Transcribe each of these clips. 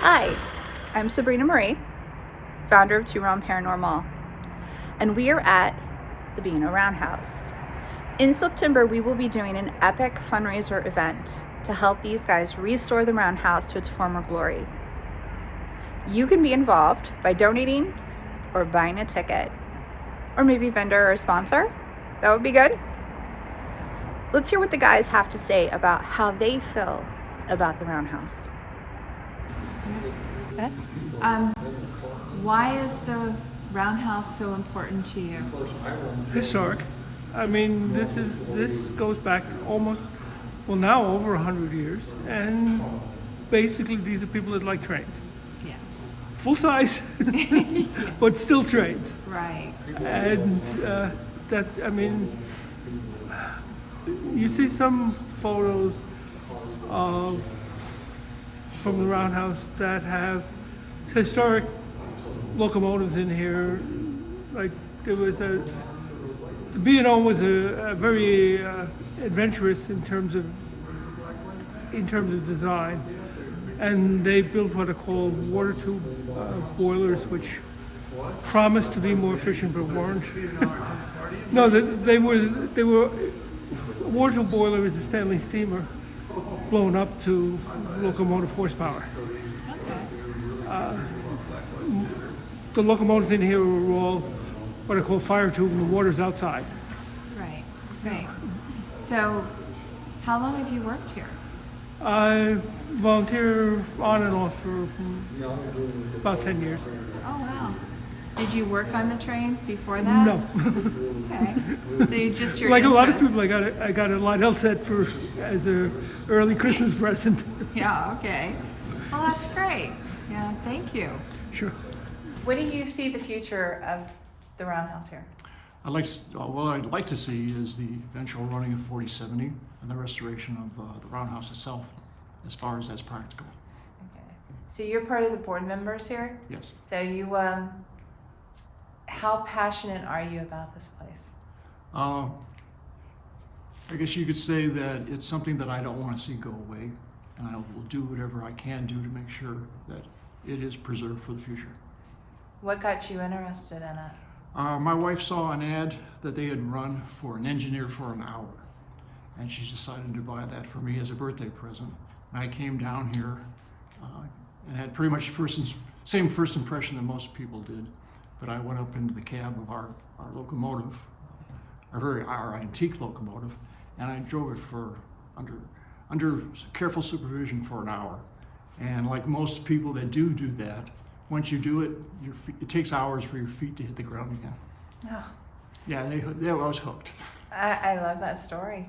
Hi, I'm Sabrina Marie, founder of 2Realm Paranormal, and we are at the B&O Roundhouse. In September, we will be doing an epic fundraiser event to help these guys restore the Roundhouse to its former glory. You can be involved by donating or buying a ticket, or maybe vendor or sponsor. That would be good. Let's hear what the guys have to say about how they feel about the Roundhouse. Why is the Roundhouse so important to you? Historic. I mean, this goes back now over 100 years, and basically these are people that like trains. Yeah. Full size, but still trains. Right. And you see some photos from the Roundhouse that have historic locomotives in here. Like there was the B&O was a very adventurous in terms of design, and they built what are called water tube boilers, which promised to be more efficient but weren't. No, they were. A water tube boiler is a Stanley steamer blown up to locomotive horsepower. The locomotives in here were all what I call fire tube, and the water's outside. Right. So, how long have you worked here? I volunteer on and off for about 10 years. Oh, wow. Did you work on the trains before that? No. Okay. So you just your Like interest. a lot of people, I got a Lydell set as an early Christmas present. Yeah, okay. Well, that's great. Yeah, thank you. Sure. What do you see the future of the Roundhouse here? What I'd like to see is the eventual running of 4070 and the restoration of the Roundhouse itself, as far as that's practical. Okay. So you're part of the board members here? Yes. So you, how passionate are you about this place? I guess you could say that it's something that I don't want to see go away, and I will do whatever I can do to make sure that it is preserved for the future. What got you interested in it? My wife saw an ad that they had run for an engineer for an hour, and she decided to buy that for me as a birthday present. And I came down here and had pretty much same first impression that most people did, but I went up into the cab of our locomotive, our antique locomotive, and I drove it for under careful supervision for an hour. And like most people that do that, once you do it, it takes hours for your feet to hit the ground again. Oh, Yeah, I was hooked. I love that story.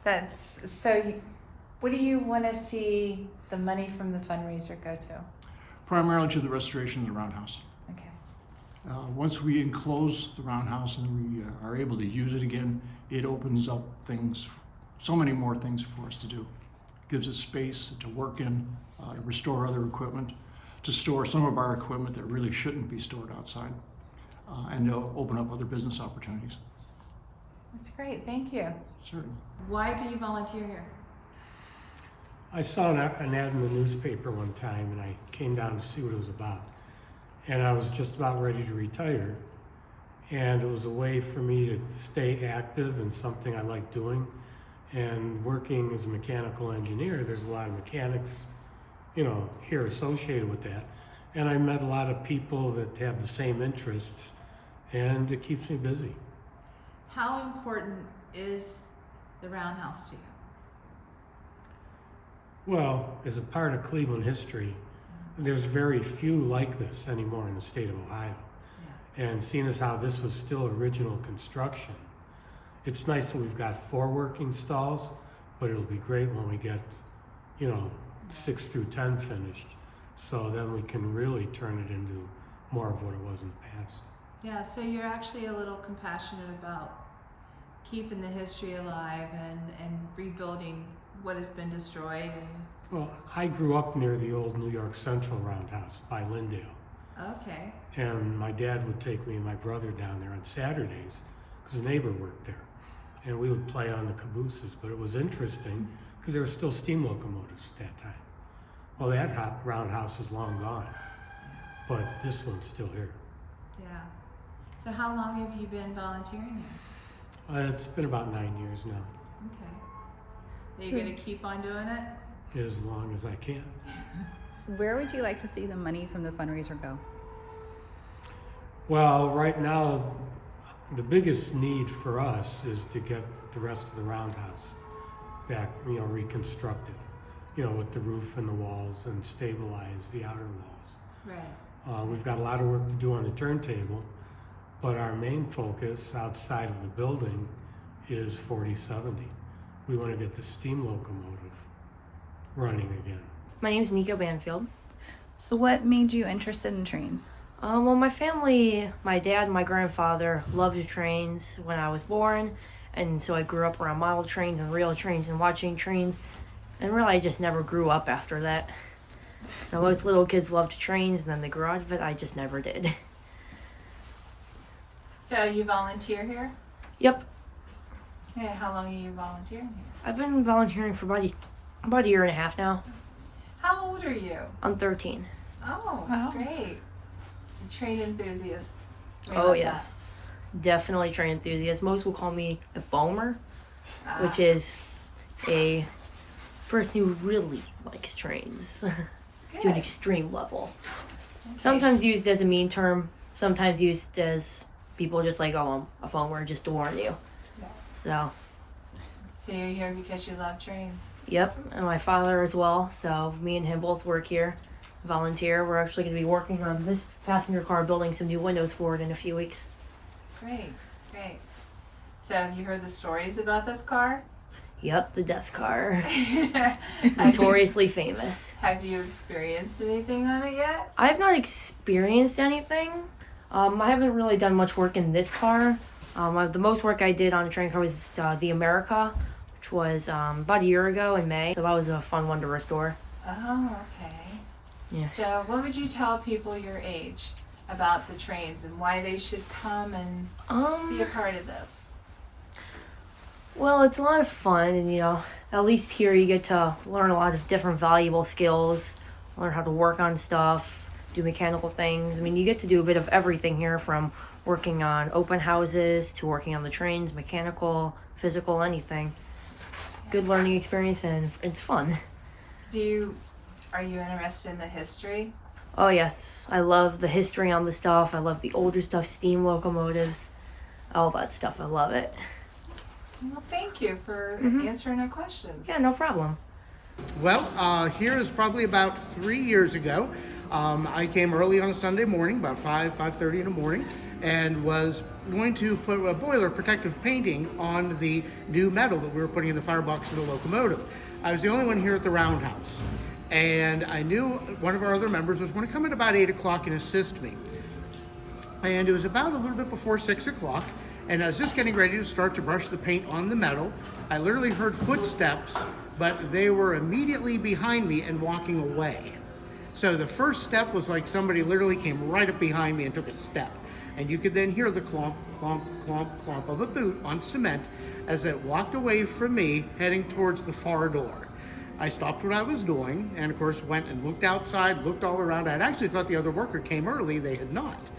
What do you want to see the money from the fundraiser go to? Primarily to the restoration of the Roundhouse. Okay. Once we enclose the Roundhouse and we are able to use it again, it opens up so many more things for us to do. Gives us space to work in, restore other equipment, to store some of our equipment that really shouldn't be stored outside, and to open up other business opportunities. That's great. Thank you. Certainly. Why do you volunteer here? I saw an ad in the newspaper one time, and I came down to see what it was about. And I was just about ready to retire, and it was a way for me to stay active in something I like doing. And working as a mechanical engineer, there's a lot of mechanics, here associated with that. And I met a lot of people that have the same interests, and it keeps me busy. How important is the Roundhouse to you? Well, as a part of Cleveland history, there's very few like this anymore in the state of Ohio. Yeah. And seeing as how this was still original construction, it's nice that we've got 4 working stalls, but it'll be great when we get, 6 through 10 finished. So then we can really turn it into more of what it was in the past. Yeah, so you're actually a little compassionate about keeping the history alive and rebuilding what has been destroyed. Well, I grew up near the old New York Central Roundhouse by Lyndale. Okay. And my dad would take me and my brother down there on Saturdays because a neighbor worked there. And we would play on the cabooses, but it was interesting because there were still steam locomotives at that time. Well, that roundhouse is long gone, but this one's still here. Yeah. So how long have you been volunteering here? It's been about 9 years now, Okay. Are you So- going to keep on doing it? as long as I can. Where would you like to see the money from the fundraiser go? Well, right now, the biggest need for us is to get the rest of the roundhouse back, reconstructed, with the roof and the walls, and stabilize the outer walls. Right. We've got a lot of work to do on the turntable, but our main focus outside of the building is 4070. We want to get the steam locomotive running again. My name's Nico Banfield. So what made you interested in trains? Well, my family, my dad and my grandfather loved trains when I was born, and so I grew up around model trains and real trains and watching trains, and really I just never grew up after that. So most little kids loved trains, and then they grew out of it. I just never did. So you volunteer here? Yep, Yeah. How long are you volunteering here? I've been volunteering for about a year and a half now. How old are you? I'm 13. Oh, Wow. great. A train enthusiast. We Oh love yes, definitely train enthusiast. Most will call me a foamer, that. which is a person who really likes trains Good. to an extreme level. Okay. Sometimes used as a mean term, sometimes used as people just like, oh, I'm a foamer just to warn you. Yeah. So, So you're here because you love trains. yep, and my father as well. So me and him both work here, volunteer. We're actually going to be working on this passenger car, building some new windows for it in a few weeks. Great, great. So have you heard the stories about this car? Yep, the death car, have, notoriously famous. have you experienced anything on it yet? I have not experienced anything. I haven't really done much work in this car. The most work I did on a train car was the America, which was about a year ago in May. So that was a fun one to restore. Oh, okay. Yeah. So what would you tell people your age about the trains and why they should come and be a part of this? Well, it's a lot of fun, and at least here you get to learn a lot of different valuable skills, learn how to work on stuff, do mechanical things. I mean, you get to do a bit of everything here, from working on open houses to working on the trains, mechanical, physical, anything. Good learning experience, and it's fun. Are you interested in the history? Oh yes, I love the history on the stuff. I love the older stuff, steam locomotives, all that stuff. I love it. Well, thank you for answering our questions. Yeah, no problem. Well, here is probably about 3 years ago. I came early on a Sunday morning, about 5:30 in the morning, and was going to put a boiler protective painting on the new metal that we were putting in the firebox of the locomotive. I was the only one here at the Roundhouse, and I knew one of our other members was going to come at about 8 o'clock and assist me. And it was about a little bit before 6 o'clock, and I was just getting ready to start to brush the paint on the metal. I literally heard footsteps, but they were immediately behind me and walking away. So the first step was like somebody literally came right up behind me and took a step. And you could then hear the clomp, clomp, clomp, clomp of a boot on cement as it walked away from me, heading towards the far door. I stopped what I was doing and of course went and looked outside, looked all around. I had actually thought the other worker came early, they had not.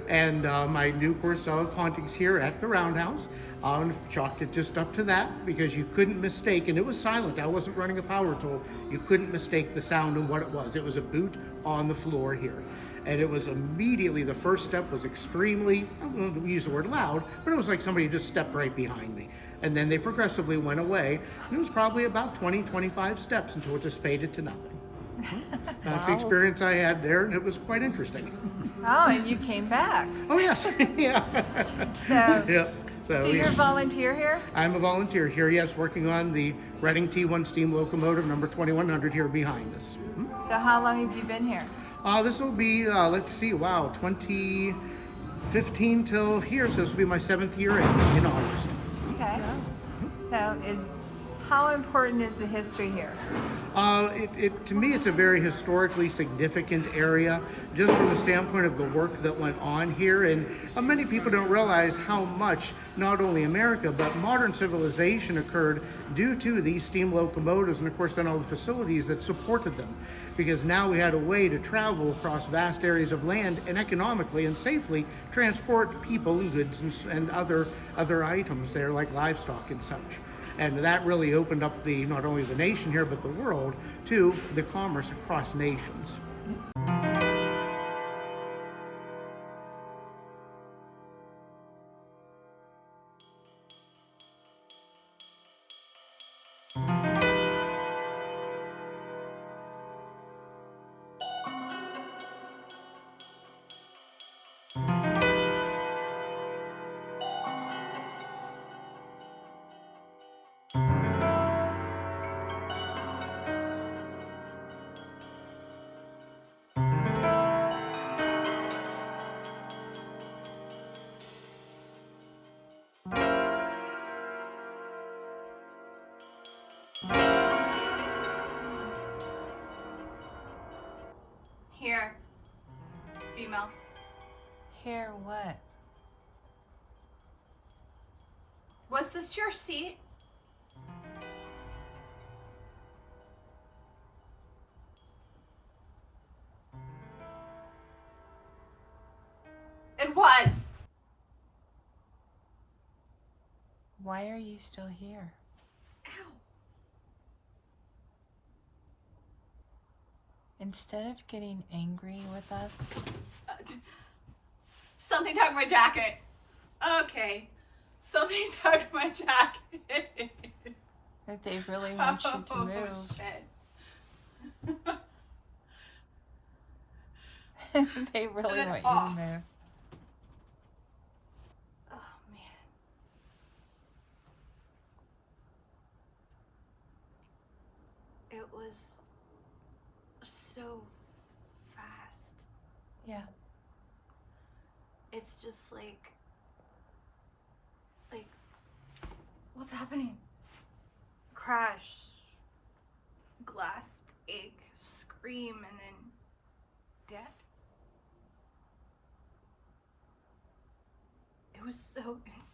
And I knew, of course, of hauntings here at the Roundhouse. And chalked it just up to that because you couldn't mistake, and it was silent. I wasn't running a power tool. You couldn't mistake the sound and what it was. It was a boot on the floor here. And it was immediately, the first step was extremely, I don't want to use the word loud, but it was like somebody just stepped right behind me. And then they progressively went away. And it was probably about 20, 25 steps until it just faded to nothing. That's the experience I had there, and it was quite interesting. Oh, and you came back. Oh, yes. Yeah. So, Yeah. so you're a volunteer here? I'm a volunteer here, yes, working on the Reading T1 steam locomotive number 2100 here behind us. So how long have you been here? This will be, 2015 till here, so this will be my 7th year in August. Okay. So How important is the history here? To me, it's a very historically significant area, just from the standpoint of the work that went on here. And many people don't realize how much not only America, but modern civilization occurred due to these steam locomotives and, of course, then all the facilities that supported them. Because now we had a way to travel across vast areas of land and economically and safely transport people and goods and other items there, like livestock and such. And that really opened up not only the nation here, but the world to the commerce across nations. Here, female. Here, what? Was this your seat? It was. Why are you still here? Ow. Instead of getting angry with us, Something tugged my jacket. Okay. Something tugged my jacket. like they really want you to move. Shit. They really then want off. you to move. Oh, man. It was so fast. Yeah. It's just like, what's happening? Crash, glass break, scream, and then dead. It was so insane.